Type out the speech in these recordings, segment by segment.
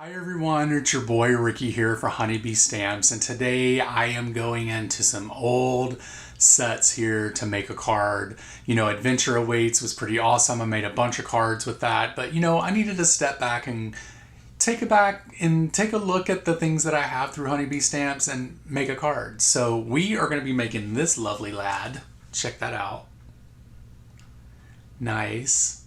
Hi everyone, it's your boy Ricky here for Honeybee Stamps, and today I am going into some old sets here to make a card. Adventure Awaits was pretty awesome. I made a bunch of cards with that, but I needed to step back and take a look at the things that I have through Honeybee Stamps and make a card. So we are going to be making this lovely lad. Check that out. Nice.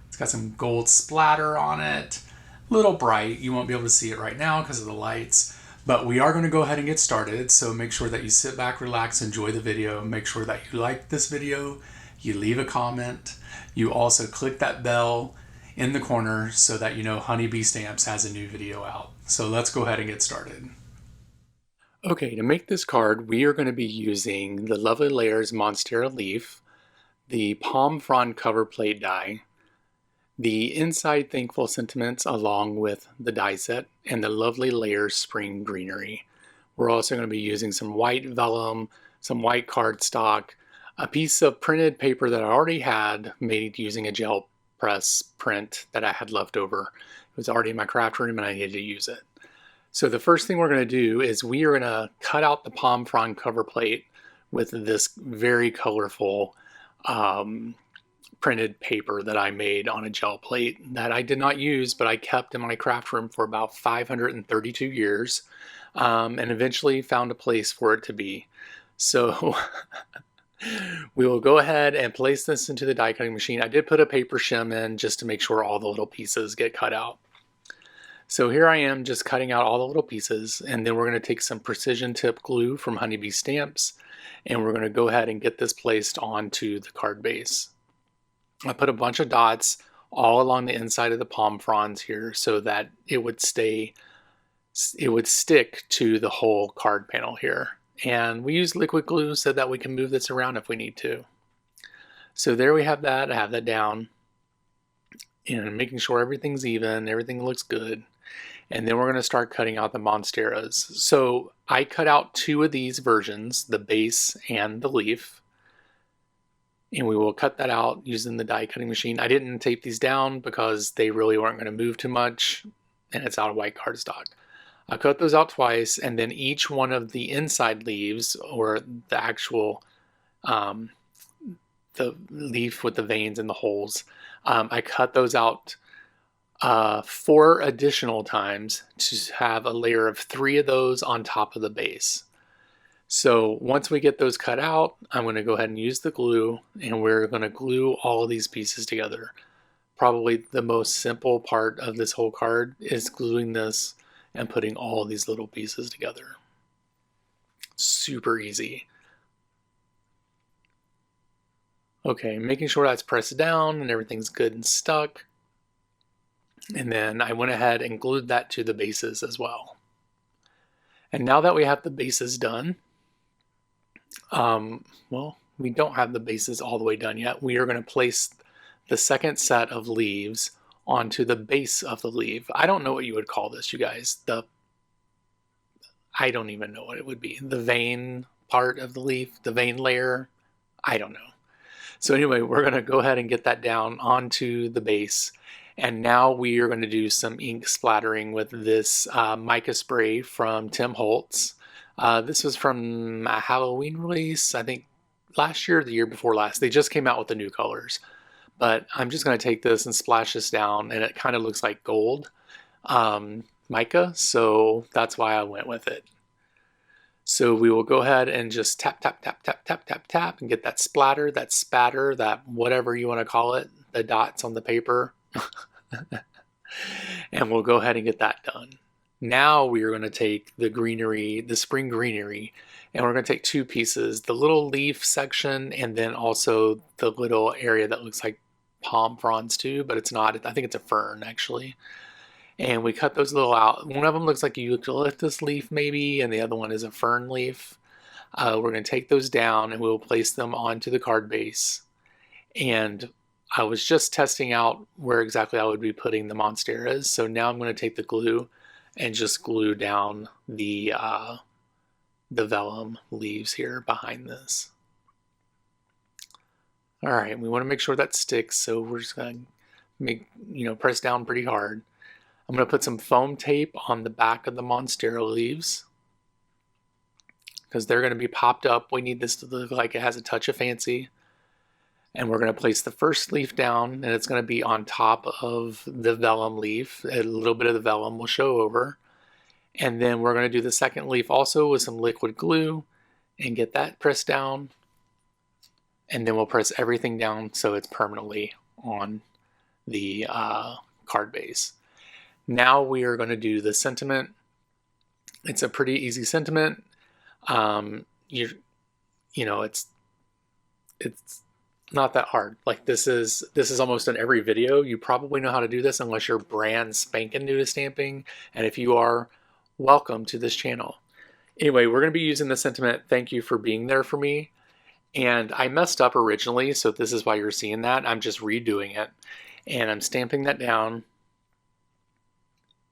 It's got some gold splatter on it. Little bright. You won't be able to see it right now because of the lights. But we are going to go ahead and get started. So make sure that you sit back, relax, enjoy the video. Make sure that you like this video. You leave a comment. You also click that bell in the corner so that you know Honeybee Stamps has a new video out. So let's go ahead and get started. Okay, to make this card, we are going to be using the Lovely Layers Monstera leaf, the Palm Frond cover plate die, the Inside Thankful Sentiments along with the die set, and the Lovely Layers Spring Greenery. We're also going to be using some white vellum, some white cardstock, a piece of printed paper that I already had made using a gel press print that I had left over. It was already in my craft room and I needed to use it. So the first thing we're going to do is we are going to cut out the Palm Frond cover plate with this very colorful printed paper that I made on a gel plate that I did not use, but I kept in my craft room for about 532 years and eventually found a place for it to be. So we will go ahead and place this into the die cutting machine. I did put a paper shim in just to make sure all the little pieces get cut out. So here I am just cutting out all the little pieces, and then we're going to take some precision tip glue from Honeybee Stamps, and we're going to go ahead and get this placed onto the card base. I put a bunch of dots all along the inside of the palm fronds here so that it would stick to the whole card panel here. And we use liquid glue so that we can move this around if we need to. So there we have that. I have that down. And making sure everything's even, everything looks good. And then we're going to start cutting out the Monsteras. So I cut out two of these versions, the base and the leaf. And we will cut that out using the die cutting machine. I didn't tape these down because they really weren't going to move too much, and it's out of white cardstock. I cut those out twice, and then each one of the inside leaves, or the actual the leaf with the veins and the holes, I cut those out 4 additional times to have a layer of 3 of those on top of the base. So once we get those cut out, I'm going to go ahead and use the glue, and we're going to glue all of these pieces together. Probably the most simple part of this whole card is gluing this and putting all of these little pieces together. Super easy. Okay, making sure that's pressed down and everything's good and stuck. And then I went ahead and glued that to the bases as well. And now that we have the bases done, well, we don't have the bases all the way done yet. We are going to place the second set of leaves onto the base of the leaf. I don't know what you would call this, you guys. I don't even know what it would be. The vein part of the leaf, the vein layer, I don't know. So anyway, we're going to go ahead and get that down onto the base. And now we are going to do some ink splattering with this mica spray from Tim Holtz. This was from a Halloween release, I think last year or the year before last. They just came out with the new colors. But I'm just going to take this and splash this down, and it kind of looks like gold mica, so that's why I went with it. So we will go ahead and just tap, tap, tap, tap, tap, tap, tap, and get that splatter, that spatter, that whatever you want to call it, the dots on the paper. And we'll go ahead and get that done. Now we are going to take the greenery, the spring greenery, and we're going to take 2 pieces, the little leaf section and then also the little area that looks like palm fronds too, but it's not. I think it's a fern actually. And we cut those little out. One of them looks like a eucalyptus leaf maybe, and the other one is a fern leaf. We're going to take those down and we'll place them onto the card base. And I was just testing out where exactly I would be putting the Monsteras. So now I'm going to take the glue and just glue down the vellum leaves here behind this. All right, we want to make sure that sticks, so we're just going to press down pretty hard. I'm going to put some foam tape on the back of the Monstera leaves because they're going to be popped up. We need this to look like it has a touch of fancy. And we're going to place the first leaf down, and it's going to be on top of the vellum leaf. A little bit of the vellum will show over. And then we're going to do the second leaf also with some liquid glue and get that pressed down. And then we'll press everything down so it's permanently on the card base. Now we are going to do the sentiment. It's a pretty easy sentiment. You know, it's not that hard. Like this is almost in every video. You probably know how to do this unless you're brand spanking new to stamping. And if you are, welcome to this channel. Anyway, we're going to be using the sentiment, "Thank you for being there for me." And I messed up originally, so this is why you're seeing that. I'm just redoing it. And I'm stamping that down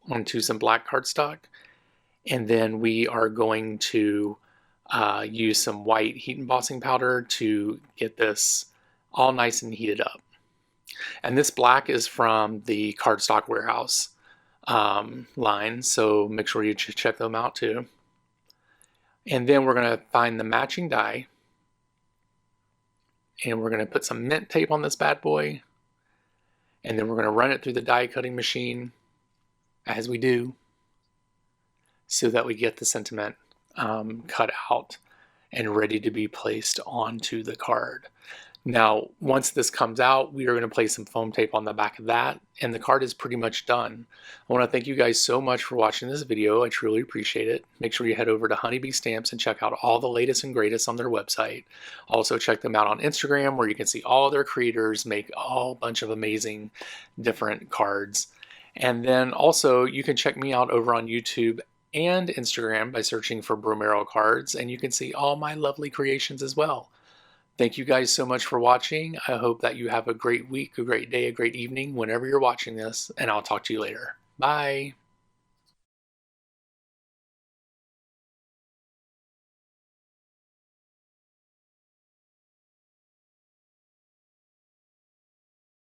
onto some black cardstock. And then we are going to use some white heat embossing powder to get this all nice and heated up. And this black is from the Cardstock Warehouse line, so make sure you check them out too. And then we're going to find the matching die, and we're going to put some mint tape on this bad boy, and then we're going to run it through the die cutting machine as we do, so that we get the sentiment cut out and ready to be placed onto the card. Now, once this comes out, we are going to place some foam tape on the back of that, and the card is pretty much done. I want to thank you guys so much for watching this video. I truly appreciate it. Make sure you head over to Honeybee Stamps and check out all the latest and greatest on their website. Also, check them out on Instagram, where you can see all their creators make a bunch of amazing different cards. And then also, you can check me out over on YouTube and Instagram by searching for Bromero Cards, and you can see all my lovely creations as well. Thank you guys so much for watching. I hope that you have a great week, a great day, a great evening whenever you're watching this, and I'll talk to you later. Bye.